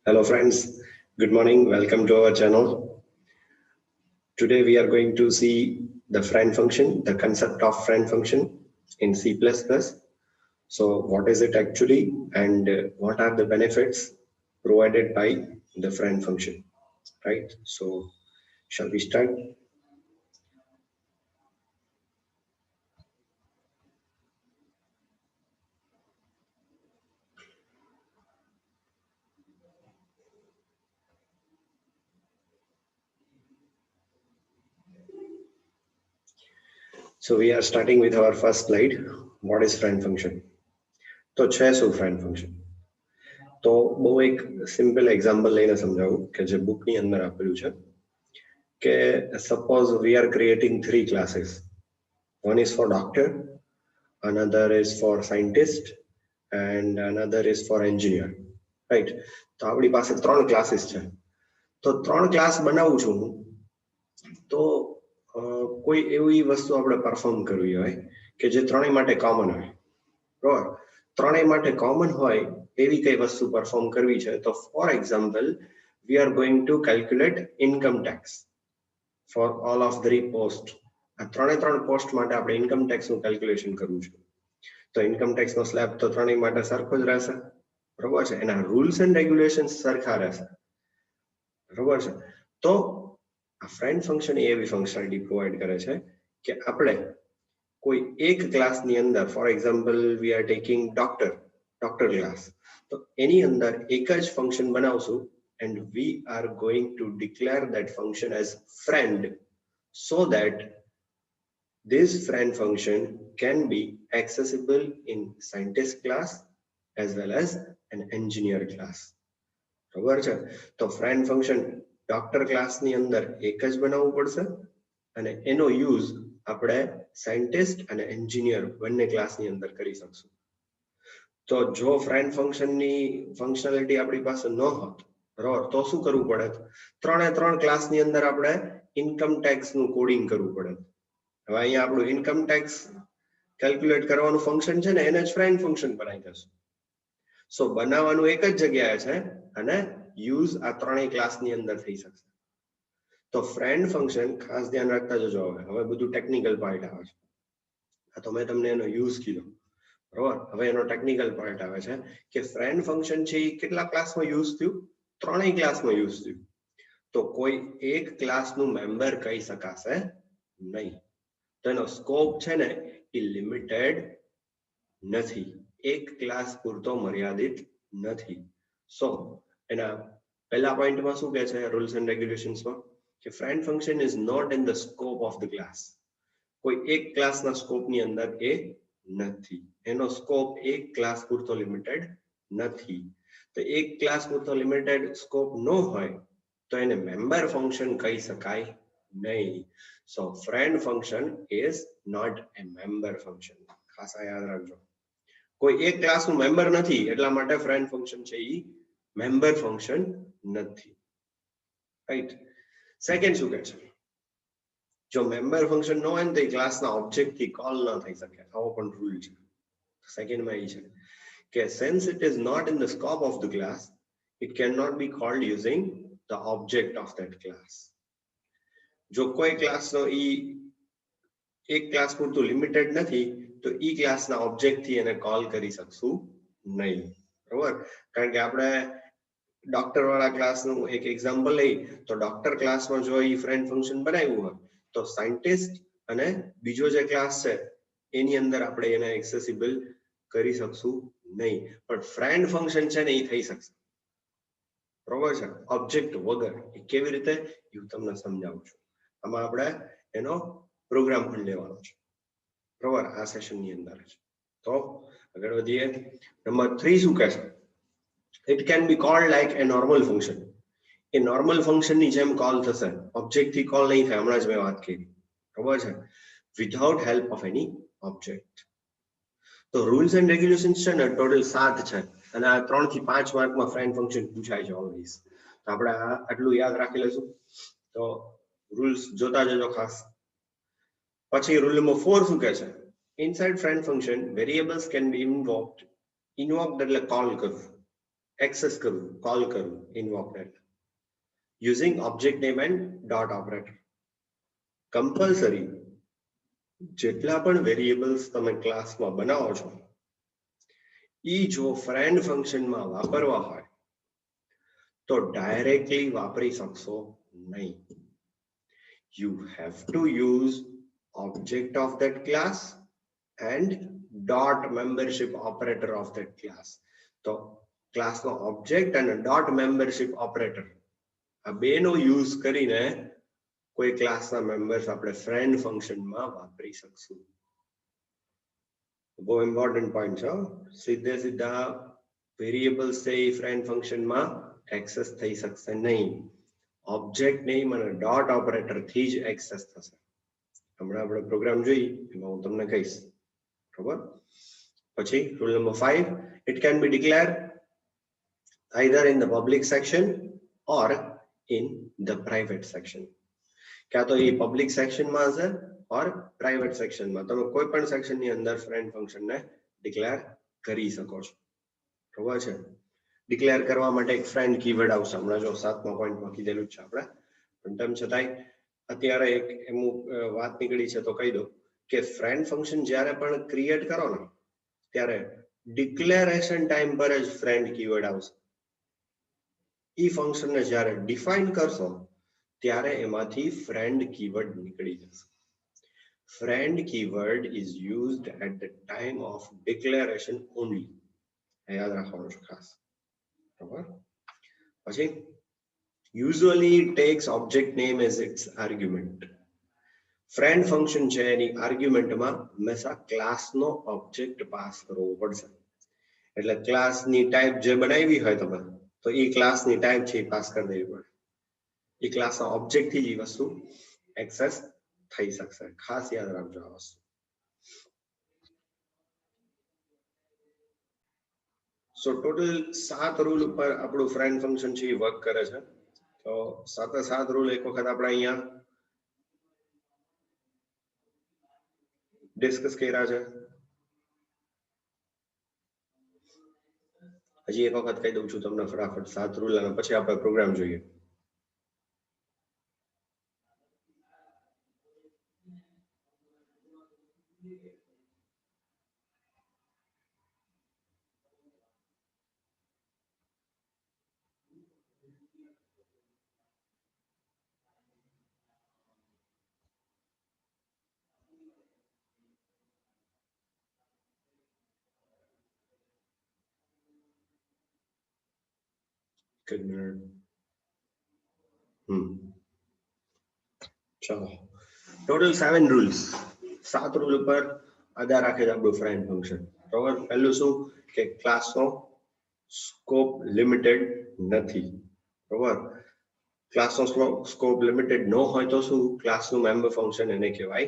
Hello friends, good morning, welcome to our channel. Today we are going to see the friend function, the concept of friend function in C++. So what is it actually and what are the benefits provided by the friend function, right? So shall we start? So we are starting with our first slide. What is friend function? તો છે શું friend function? તો બહુ એક simple example લઈને સમજાવું કે જે બુકની અંદર આપેલું છે કે suppose we are creating three classes. One is for doctor, another is for scientist, and another is for engineer. Right? તો આપણી પાસે ત્રણ ક્લાસીસ છે. તો ત્રણ ક્લાસ બનાવું છું હું. તો કોઈ એવી વસ્તુ આપણે પરફોર્મ કરવી હોય કે જે ત્રણેય માટે કોમન હોય. બરાબર? ત્રણેય માટે કોમન હોય એવી કઈ વસ્તુ પરફોર્મ કરવી છે. તો for example we are going to calculate income tax for all of three posts. આ ત્રણ પોસ્ટ માટે આપણે ઇન્કમ ટેક્સ નું કેલ્ક્યુલેશન કરવું છે. તો ઇન્કમ ટેક્સ નો સ્લેબ તો ત્રણેય માટે સરખો જ રહેશે. બરોબર છે? એના રૂલ્સ એન્ડ રેગ્યુલેશન સરખા રહેશે. બરોબર છે? તો આ ફ્રેન્ડ ફંક્શન એવી ફંક્શનાલિટી પ્રોવાઈડ કરે છે કે આપણે કોઈ એક ક્લાસની અંદર for example we are taking doctor class, તો એની અંદર એક જ ફંક્શન બનાવશું and we are going to declare that function as friend so that this friend function can be accessible in scientist class as well as an engineer class. બરાબર છે? તો friend function doctor ક્લાસની અંદર એક જ બનાવવું પડશે અને એનો યુઝ આપણે સાયન્ટિસ્ટ અને એન્જિનિયર બંને ક્લાસની અંદર કરી શકશું. તો જો ફ્રેન્ડ ફંક્શનની ફંક્શનાલિટી આપણી પાસે ન હોત, બરાબર, તો શું કરવું પડે? ત્રણ ક્લાસની અંદર આપણે ઇન્કમ ટેક્સ નું કોડિંગ કરવું પડે. હવે અહીંયા આપણું ઇન્કમ ટેક્સ કેલ્ક્યુલેટ કરવાનું ફંક્શન છે ને એને જ ફ્રેન્ડ ફંક્શન બનાવી દઈશું. સો બનાવવાનું એક જ જગ્યાએ છે અને યુઝ આ ત્રણેય ક્લાસની અંદર થઈ શકશે. તો ફ્રેન્ડ ફંક્શન ખાસ ધ્યાન રાખતા જજો. હવે બધું ટેકનિકલ પાર્ટ આવે છે. આ તો મેં તમને એનો યુઝ કીધો, બરોબર. હવે એનો ટેકનિકલ પાર્ટ આવે છે કે ફ્રેન્ડ ફંક્શન છે એ કેટલા ક્લાસમાં યુઝ થયું? ત્રણેય ક્લાસમાં યુઝ થયું. તો કોઈ એક ક્લાસનું મેમ્બર કહી શકાશે નહીં. તો એનો સ્કોપ છે ને એ લિમિટેડ નથી, એક ક્લાસ પૂરતો મર્યાદિત નથી. સો એના પહેલા પોઈન્ટમાં શું કહે છે રૂલ્સ એન્ડ રેગ્યુલેશન્સમાં કે friend function is not in the scope of the class. કોઈ એક ક્લાસના સ્કોપની અંદર એ નથી. એનો સ્કોપ એક ક્લાસ પૂરતો લિમિટેડ નથી. તો એક ક્લાસ પૂરતો લિમિટેડ સ્કોપ ન હોય તો એને મેમ્બર ફંક્શન કહી શકાય નહીં. So friend function is not a member function. ખાસ આ યાદ રાખજો. કોઈ એક ક્લાસનું મેમ્બર નથી એટલા માટે ફ્રેન્ડ ફંક્શન છે એ મેમ્બર ફંક્શન નથી. રાઈટ? સેકન્ડ શું કહે છે? જો મેમ્બર ફંક્શન ન હોય ને તો એ ક્લાસના ઓબ્જેક્ટ થી કોલ ન થઈ શકે. આવો પણ રૂલ છે. સેકન્ડમાં એ છે કે since it is not in the scope of the class, it cannot be called using the object of that class. જો કોઈ ક્લાસનો ઈ એક ક્લાસ પૂરતું લિમિટેડ નથી તો ઈ ક્લાસના ઓબ્જેક્ટથી એને કોલ કરી શકશું નહીં. બરોબર? કારણ કે આપણે ડોક્ટર વાળા ક્લાસનું એક એક્ઝામ્પલ લઈ તો ડોક્ટર ક્લાસમાં જો ઈ ફ્રેન્ડ ફંક્શન બનાવ્યું હોય તો સાયન્ટિસ્ટ અને બીજો જે ક્લાસ છે એની અંદર આપણે એને એક્સેસિબલ કરી શકશું નહીં. પણ ફ્રેન્ડ ફંક્શન છે ને એ થઈ શકશે. બરોબર છે? ઓબ્જેક્ટ વગર. એ કેવી રીતે એ હું તમને સમજાવું છું. આમાં આપણે એનો પ્રોગ્રામ પણ લેવાનો છે. બરોબર? આ સેશનની અંદર જ. તો આગળ વધીએ. નંબર 3 શું કહે છે? It can be called like a normal function. A normal ફંક્શનની જેમ કોલ થશે. ઓબ્જેક્ટ થી કોલ નહીં થાય. હમણાં જ મેં વાત કરી. બરોબર છે? Without help of any object. તો રૂલ્સ એન્ડ રેગ્યુલેશન્સ છે ને ટોટલ 7 છે અને આ 3 થી 5 માર્કમાં ફ્રેન્ડ ફંક્શન પૂછાય છે ઓલવેઝ. તો આપણે આટલું યાદ રાખી લઈશું. તો રૂલ્સ જોતા જજો ખાસ. પછી રૂલ નંબર 4 શું કહે છે? Inside friend function variables can be invoked એટલે કોલ કરવું. એક્સેસ કરવું, કોલ કરવું, invoke using object name and dot operator. Compulsory જેટલા પણ વેરિયેબલ્સ તમે ક્લાસમાં બનાવો છો ઈ જો ફ્રેન્ડ ફંક્શનમાં વાપરવા હોય તો ડાયરેક્ટલી વાપરી શકશો નહીં. You have to use object of that class and dot membership operator of that class. તો ક્લાસનો ઓબ્જેક્ટ અને ડોટ મેમ્બરશિપ ઓપરેટર આ બેનો યુઝ કરીને કોઈ ક્લાસના મેમ્બર્સ આપણે ફ્રેન્ડ ફંક્શનમાં વાપરી શકશું. બહુ ઇમ્પોર્ટન્ટ પોઈન્ટ છે. સીધે સીધા વેરિયેબલ્સ છે એ ફ્રેન્ડ ફંક્શનમાં એક્સેસ થઈ શકશે નહીં. ઓબ્જેક્ટ નેમ અને ડોટ ઓપરેટર થી જ એક્સેસ થશે. હમણાં આપણે પ્રોગ્રામ જોઈ એમાં હું તમને કહીશ. બરાબર? પછી rule number 5, it can be declared either in the public section or in the private section. ક્યાં તો એ પબ્લિક સેક્શનમાં હશે ઓર પ્રાઇવેટ સેક્શનમાં. તમે કોઈ પણ સેક્શનની અંદર ફ્રેન્ડ ફંક્શનને ડિક્લેર કરી શકો છો. બરાબર છે? ડિક્લેર કરવા માટે એક ફ્રેન્ડ કીવર્ડ આવશે. હમણાં જો 7મા પોઈન્ટમાં કીધેલું જ છે આપણે, પણ તેમ છતાંય અત્યારે એક અમુક વાત નીકળી છે તો કહી દો કે ફ્રેન્ડ ફંક્શન જ્યારે પણ ક્રિએટ કરો ને ત્યારે ડિક્લેરેશન ટાઈમ પર જ ફ્રેન્ડ કીવર્ડ આવશે. ઈ ફંક્શનને જ્યારે ડિફાઇન કરશો ત્યારે એમાંથી ફ્રેન્ડ કીવર્ડ નીકળી જશે. Friend keyword is used at the time of declaration only. યાદ રાખવાનું છે ખાસ. બરાબર? પછી usually it takes object name as its argument. Friend function છે એની આર્ગ્યુમેન્ટમાં હંમેશા ક્લાસનો ઓબ્જેક્ટ પાસ કરવો પડશે. એટલે ક્લાસની ટાઈપ જે બનાવી હોય તમે તો એ ક્લાસની ટાઈપ છે એ પાસ કરી દેવી પડે. એ ક્લાસના ઓબ્જેક્ટ થી જ એ વસ્તુ એક્સેસ થઈ શકશે. ખાસ યાદ રાખજો આ વસ્તુ. સો ટોટલ 7 રૂલ ઉપર આપણું ફ્રેન્ડ ફંક્શન છે એ વર્ક કરે છે. તો 7 રૂલ એક વખત આપણે અહીંયા ડિસ્કસ કર્યા છે. હજી એક વખત કહી દઉં છું તમને ફટાફટ 7 રૂલ અને પછી આપણે પ્રોગ્રામ જોઈએ. ચલો ટોટલ 7 રૂલ્સ. 7 રૂલ ઉપર આધાર રાખે છે આપણું ફ્રેન્ડ ફંક્શન. બરાબર? પહેલું શું કે ક્લાસનો સ્કોપ લિમિટેડ નથી. બરાબર? ક્લાસનો સ્કોપ લિમિટેડ ન હોય તો શું ક્લાસનું મેમ્બર ફંક્શન એને કહેવાય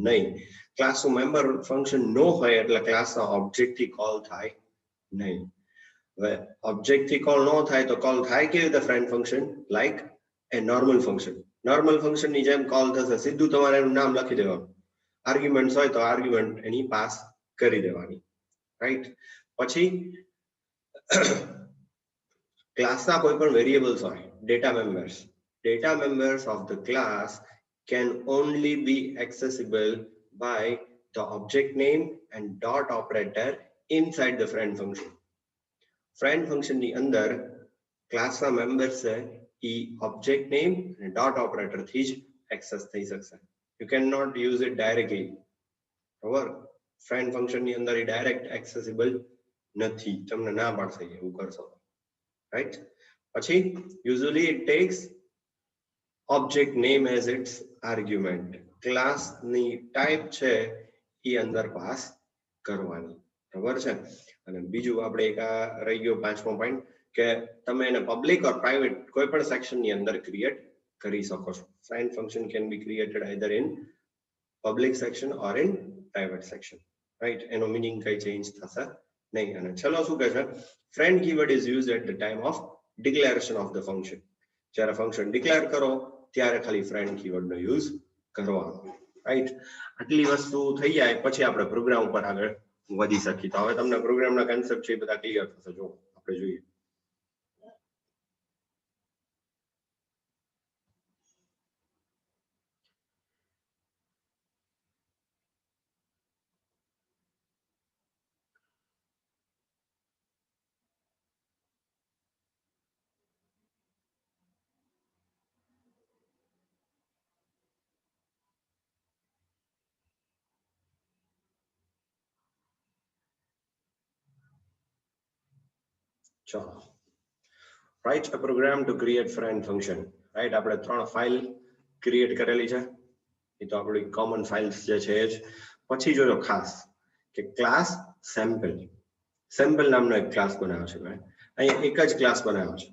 નહીં. ક્લાસનું મેમ્બર ફંક્શન ન હોય એટલે ક્લાસના ઓબ્જેક્ટ થી કોલ થાય નહીં. હવે ઓબ્જેક્ટ થી કોલ ન થાય તો કોલ થાય કેવી રીતે ફ્રેન્ડ ફંક્શન? લાઈક એ નોર્મલ ફંક્શન. નોર્મલ ફંક્શન ની જેમ કોલ થશે. સીધું તમારે એનું નામ લખી દેવાનું. આર્ગ્યુમેન્ટ હોય તો આર્ગ્યુમેન્ટ એની પાસ કરી દેવાની. રાઈટ? પછી ક્લાસના કોઈ પણ વેરિયેબલ્સ હોય, data members of the class can only be accessible by the object name and dot operator inside the friend function. friend function ની અંદર ક્લાસના મેમ્બર્સ છે એ ઓબ્જેક્ટ નેમ અને ડોટ ઓપરેટર થી જ એક્સેસ થઈ શકશે. You can not use it directly. બરાબર? ફ્રેન્ડ ફંક્શન ની અંદર એ ડાયરેક્ટ એક્સેસિબલ નથી. તમને ના પાડશે એવું કરશો. રાઈટ? પછી usually it tax object name as its argument. Class ની ટાઈપ છે એ અંદર પાસ કરવાની. બરાબર છે? અને બીજું આપણે એક આ રહી ગયો 5મો પોઈન્ટ કે તમે એને પબ્લિક ઓર પ્રાઇવેટ કોઈ પણ સેક્શન ની અંદર ક્રિએટ કરી શકો છો. Friend function can be created either in public section or in private section. Right? એનો મીનિંગ કઈ ચેન્જ થશે નહીં. અને ચલો શું કહે છે? Friend keyword is used at the time of declaration of the function. જ્યારે ફંક્શન ડિક્લેર કરો ત્યારે ખાલી ફ્રેન્ડ કીવર્ડ નો યુઝ કરવાનો. રાઈટ? આટલી વસ્તુ થઈ જાય પછી આપણે પ્રોગ્રામ ઉપર આગળ વધી શકીએ. તો હવે તમને પ્રોગ્રામના કન્સેપ્ટ છે એ બધા ક્લિયર થશે. જો આપણે જોઈએ ચલો, write a program to create friend function. Right, આપણે 3 ફાઇલ ક્રિએટ કરેલી છે, એ તો આપણી કોમન ફાઇલ્સ જે છે એ જ. પછી જોજો ખાસ કે ક્લાસ સેમ્પલ નામનો એક ક્લાસ બનાવ્યો છે મેં. અહીંયા એક જ ક્લાસ બનાવ્યો છે.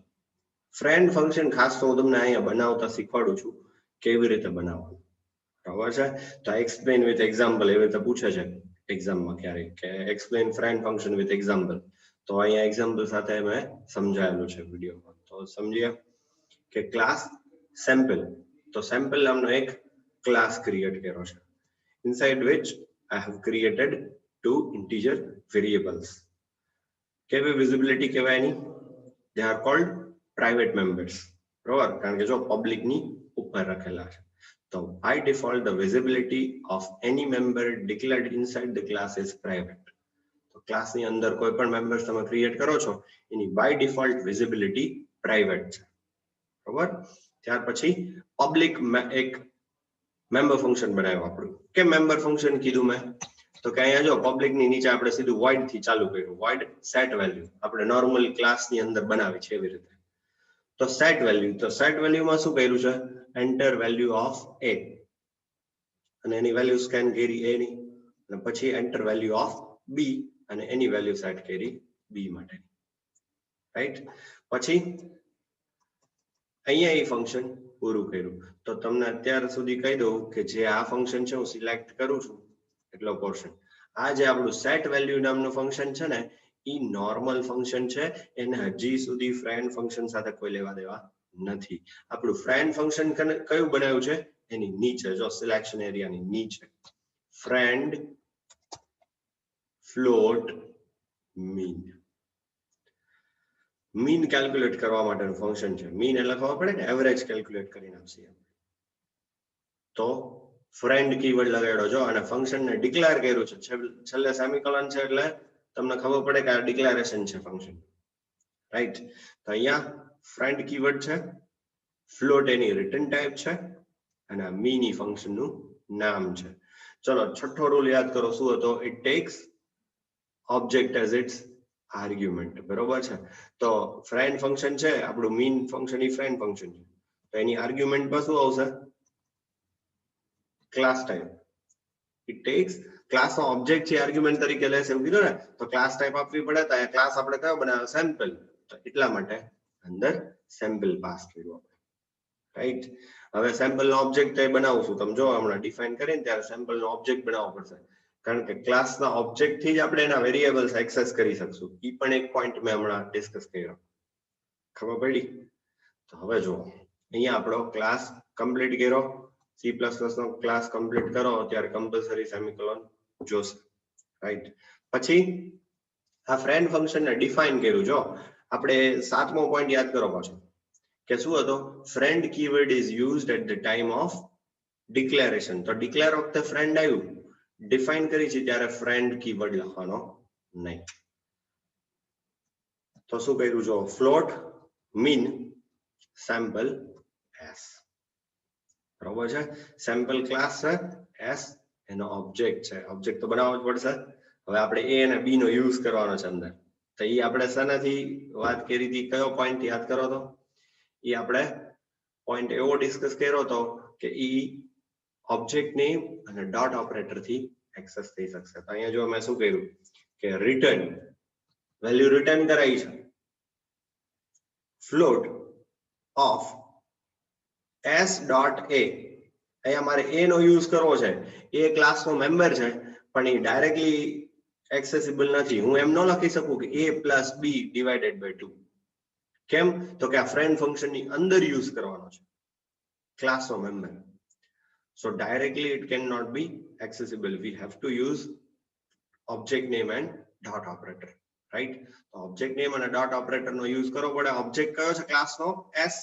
ફ્રેન્ડ ફંક્શન ખાસ તો હું તમને અહીંયા બનાવતા શીખવાડું છું કેવી રીતે બનાવવાનું, બરાબર છે. તો એક્સપ્લેન વિથ એક્ઝામ્પલ એવી રીતે પૂછે છે એક્ઝામમાં ક્યારેક કે explain friend function with example, તો અહીંયા એક્ઝામ્પલ સાથે મેં સમજાયેલું છે વિડીયોમાં. તો સમજીએ કે ક્લાસ સેમ્પલ, તો સેમ્પલ નામનો એક ક્લાસ ક્રિએટ કર્યો છે, inside which I have created 2 integer variables. કેવી વિઝિબિલિટી કહેવાય એની? they are called private members, બરાબર, કારણ કે જો પબ્લિક ની ઉપર રાખેલા છે. તો by default the visibility of any member declared inside the class is private. તો ક્લાસ ની અંદર કોઈ પણ મેમ્બર્સ તમે ક્રિએટ કરો છો એની by default visibility private છે, બરાબર. ત્યાર પછી પબ્લિક એક મેમ્બર ફંક્શન બનાવ્યું આપણું. કે મેમ્બર ફંક્શન કીધું મેં તો કે અહીંયા જો પબ્લિક ની નીચે આપણે સીધું void થી ચાલુ કર્યું, void set value આપણે નોર્મલ ક્લાસ ની અંદર બનાવી છે એવી રીતે. તો set value, તો set value માં શું કર્યું છે? enter value of a, અને એની વેલ્યુ સ્કેન કરી a ની, અને પછી enter value of b, અને એની વેલ્યુ સેટ કરી b માટે, રાઈટ. પછી અહીંયા એ ફંક્શન પૂરું કર્યું. તો તમને અત્યાર સુધી કહી દઉં કે જે આ ફંક્શન છે હું સિલેક્ટ કરું છું એટલો પોર્શન, આ જે આપણું સેટ વેલ્યુ નામનું ફંક્શન છે ને એ નોર્મલ ફંક્શન છે, એને હજી સુધી ફ્રેન્ડ ફંક્શન સાથે કોઈ લેવા દેવા નથી. આપણું ફ્રેન્ડ ફંક્શન કયું બનાવ્યું છે? એની નીચે જો સિલેક્શન એરિયાની નીચે friend float mean, mean calculate કરવા માટેનું ફંક્શન છે. મીન એટલે ખબર પડે ને, એવરેજ કેલ્ક્યુલેટ કરીને આપશે. તો ફ્રેન્ડ કીવર્ડ લગાડ્યો જો, અને ફંક્શનને ડિક્લેર કર્યું છે, છેલ્લે સેમિકોલન છે એટલે તમને ખબર પડે કે આ ડિક્લેરેશન છે ફંક્શન, રાઈટ. તો અહીંયા ફ્રેન્ડ કીવર્ડ છે, ફ્લોટ એની રિટર્ન ટાઈપ છે, અને આ મીની ફંક્શનનું નામ છે. ચલો છઠ્ઠો રૂલ યાદ કરો, શું હતો? It takes object as its argument, બરોબર છે. તો ફ્રેન્ડ ફંક્શન છે આપણું, મીન ફંક્શન એ ફ્રેન્ડ ફંક્શન છે, તો એની આર્ગ્યુમેન્ટ પર શું આવશે? Class type. ઇટ ટેક્સ ક્લાસનો ઓબ્જેક્ટ છે આર્ગ્યુમેન્ટ તરીકે લેશે એવું કીધું ને, તો ક્લાસ ટાઈપ આપવી પડે. તો આ ક્લાસ આપણે કયો બનાવ્યો? સેમ્પલ, તો એટલા માટે અંદર સેમ્પલ પાસ કર્યું આપણે, રાઈટ. હવે સેમ્પલ નો ઓબ્જેક્ટ બનાવશું, તમે જો હમણાં ડિફાઇન કરીને ત્યારે સેમ્પલ નો ઓબ્જેક્ટ બનાવવો પડશે, કારણ કે ક્લાસના ઓબ્જેક્ટ થી જ આપણે એના વેરિયેબલ્સ એક્સેસ કરી શકશું. એ પણ એક પોઈન્ટ મેં હમણાં ડિસ્કસ કર્યો, ખબર પડી? તો હવે જો અહીંયા આપણો ક્લાસ કમ્પ્લીટ કર્યો, C++ નો ક્લાસ કમ્પ્લીટ કરો ત્યારે કમ્પલસરી સેમિકોલોન જોશે, રાઈટ. પછી આ ફ્રેન્ડ ફંક્શનને ડિફાઇન કર્યું. જો આપણે 7મો પોઈન્ટ યાદ કરો પાછો, કે શું હતો? Friend keyword is used at the time of declaration. તો ડિક્લેર વખતે ફ્રેન્ડ આવ્યું, ડિફાઇન કરી છે ત્યારે ફ્રેન્ડ કીવર્ડ લખવાનો નહીં. તો શું કર્યું? જો ફ્લોટ મીન સેમ્પલ એસ, બરોબર છે. સેમ્પલ ક્લાસ છે, એસ એનો ઓબ્જેક્ટ છે, ઓબ્જેક્ટ તો બનાવવો જ પડશે. હવે આપણે એ અને બી નો યુઝ કરવાનો છે અંદર. તો એ આપણે શેનાથી વાત કરી હતી? કયો પોઈન્ટ યાદ કરો તો? એ આપણે પોઈન્ટ એવો ડિસ્કસ કર્યો હતો કે ઈ ઓબ્જેક્ટ નેમ અને ડોટ ઓપરેટર થી એક્સેસ થઈ શકશે. તો અહીંયા જો મેં શું કર્યું કે રિટર્ન વેલ્યુ રિટર્ન કરાઈ છે float of s dot a. અહીંયા મારે a નો યુઝ કરવો છે, એ ક્લાસનો મેમ્બર છે પણ એ ડાયરેક્ટલી એક્સેસિબલ નથી. હું એમ ન લખી શકું કે a plus b divided by 2. કેમ? તો કે આ ફ્રેન્ડ ફંક્શન ની અંદર યુઝ કરવાનો છે ક્લાસનો member. So directly it cannot be accessible. We have to use object name and dot operator, right? So object name and dot operator નો use કરવો પડે. ઓબ્જેક્ટ કયો છે? ક્લાસનો s.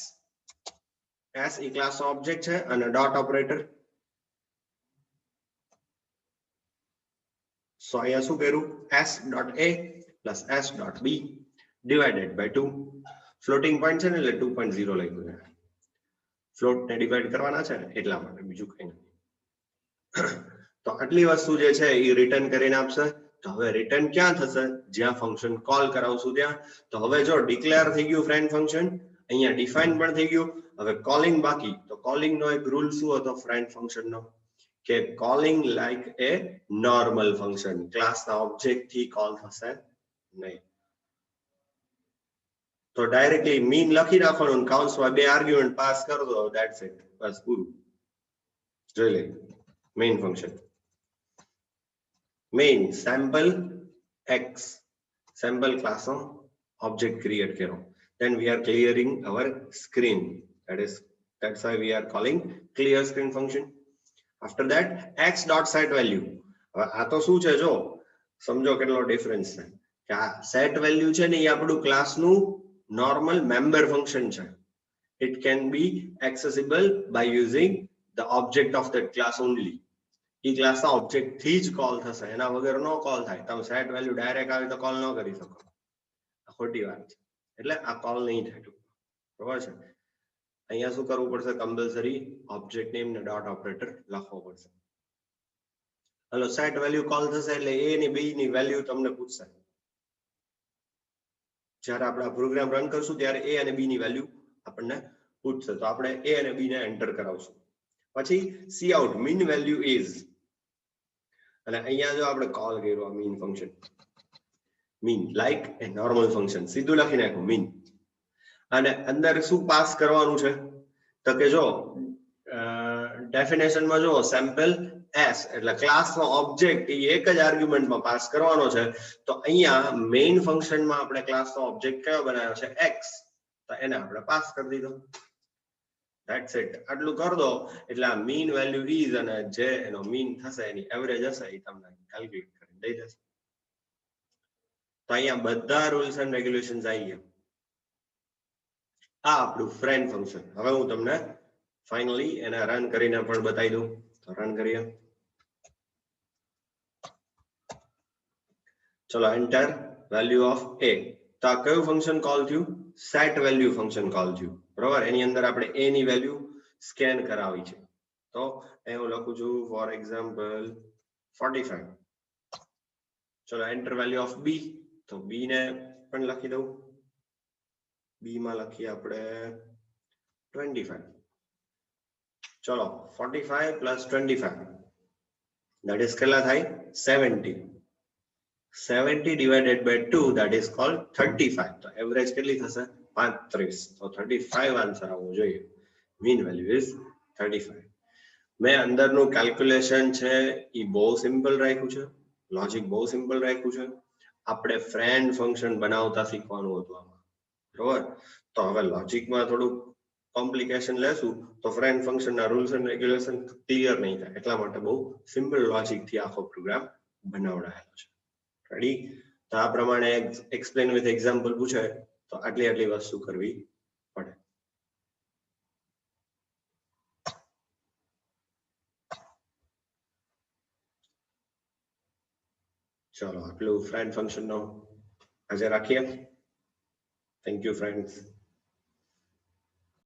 s એ ક્લાસનો ઓબ્જેક્ટ છે, અને ડોટ ઓપરેટર. સો અહીંયા શું કર્યું? s.a plus s.b divided by 2. Floating point છે ને એટલે 2.0 લખ્યું છે. ફ્લોટ ને ડિવાઈડ કરવાના છે ને એટલા માટે, બીજું કઈ નથી. તો આટલી વસ્તુ જે છે એ રિટર્ન કરીને આપશે. તો હવે રિટર્ન ક્યાં થશે? જ્યાં ફંક્શન કોલ કરાવશું ત્યાં. તો હવે જો ડિક્લેર થઈ ગયું ફ્રેન્ડ ફંક્શન, અહીંયા ડિફાઇન પણ થઈ ગયું. હવે કોલિંગ બાકી. તો કોલિંગ નો એક રૂલ શું હતો ફ્રેન્ડ ફંક્શન નો? કે કોલિંગ લાઈક એ નોર્મલ ફંક્શન, ક્લાસના ઓબ્જેક્ટ થી કોલ થશે નહીં. તો ડાયરેક્ટલી મીન લખી રાખવાનું, કાઉન્સમાં 2 આર્ગ્યુમેન્ટ પાસ કરી દો, ધેટ્સ ઇટ, બસ પૂરું. જોઈ લે main function. Main sample X, sample ક્લાસનો ઓબ્જેક્ટ ક્રિએટ કર્યો. Then we are clearing our screen. That's why we are calling clear screen function. After that, x dot set value. હવે આ તો શું છે જો સમજો કેટલો ડિફરન્સ છે કે આ set value છે ને એ આપણું ક્લાસનું normal member function છે. It can be accessible by using the object of that class only. એ ક્લાસના ઓબ્જેક્ટ થી જ કોલ થશે, એના વગર નો કોલ થાય. તમે set value ડાયરેક્ટ આવે તો કોલ ન કરી શકો, ખોટી વાત છે. એટલે આ કોલ નહીં થાય, બરાબર છે. અહીંયા શું કરવું પડશે? કમ્પલસરી ઓબ્જેક્ટ નેમ ને ડોટ ઓપરેટર લખવો પડશે. હલો, સેટ વેલ્યુ કોલ થશે એટલે a ની b ની વેલ્યુ તમને પૂછશે. જ્યારે આપણે આ પ્રોગ્રામ રન કરશું ત્યારે a અને b ની વેલ્યુ આપણને પૂછશે. તો આપણે a અને b ને એન્ટર કરાવશું. પછી C out mean value is, અને અહીંયા જો આપણે કોલ કર્યો આ મીન ફંક્શન, મીન લાઈક એ નોર્મલ ફંક્શન, સીધું લખી નાખો મીન. અને અંદર શું પાસ કરવાનું છે? તો કે જો ડેફિનેશનમાં જો સેમ્પલ એસ એટલે ક્લાસનો ઓબ્જેક્ટ એ એક જ આર્ગ્યુમેન્ટમાં પાસ કરવાનો છે. તો અહીંયા મેઇન ફંક્શનમાં આપણે ક્લાસનો ઓબ્જેક્ટ કયો બનાવ્યો છે? એક્સ. તો એને આપણે પાસ કરી દીધો. That's it. આટલું કરી દો એટલે આ મીન વેલ્યુ ઇઝ અને જે એનો મીન થશે એની એવરેજ હશે એ તમને કેલ્ક્યુલેટ કરીને દઈ દેશે. તો અહીંયા બધા રૂલ્સ એન્ડ રેગ્યુલેશન્સ આવી ગયા. આ આપણું ફ્રેન્ડ ફંક્શન. હવે હું તમને ફાઇનલી એને રન કરીને પણ બતાવી દઉં. તો રન કરીએ. ચલો એન્ટર વેલ્યુ ઓફ એ. તો આ કયું ફંક્શન કોલ થયું? સેટ વેલ્યુ ફંક્શન કોલ થયું, બરોબર. એની અંદર આપણે એ ની વેલ્યુ સ્કેન કરાવી છે. તો એ હું લખું છું ફોર એક્ઝામ્પલ 45. ચલો એન્ટર વેલ્યુ ઓફ બી. તો બી ને પણ લખી દઉં. બી માં લખીએ આપણે 25. ચલો 45 પ્લસ 25 that is કેટલા થાય? 70. 70 divided by 2 that is called 35. તો એવરેજ કેટલી થશે? 35. તો 35 આન્સર આવવો જોઈએ. Mean value is 35. મેં અંદરનું કેલ્ક્યુલેશન છે એ બહુ સિમ્પલ રાખ્યું છે, લોજિક બહુ સિમ્પલ રાખ્યું છે. આપણે ફ્રેન્ડ ફંક્શન બનાવતા શીખવાનું હતું આમાં, બરોબર. તો હવે લોજિકમાં થોડું કોમ્પ્લિકેશન લેશું તો ફ્રેન્ડ ફંક્શનના રૂલ્સ એન્ડ રેગ્યુલેશન ક્લિયર નહીં થાય. એટલા માટે બહુ સિમ્પલ લોજિક થી આખો પ્રોગ્રામ બનાવડાયેલો છે. રેડી? તો આ પ્રમાણે એક્સપ્લેન વિથ એક્ઝામ્પલ પૂછે તો આટલી વસ્તુ કરવી પડે. ચલો આટલું ફ્રેન્ડ ફંક્શન નો આજે રાખીએ. Thank you friends.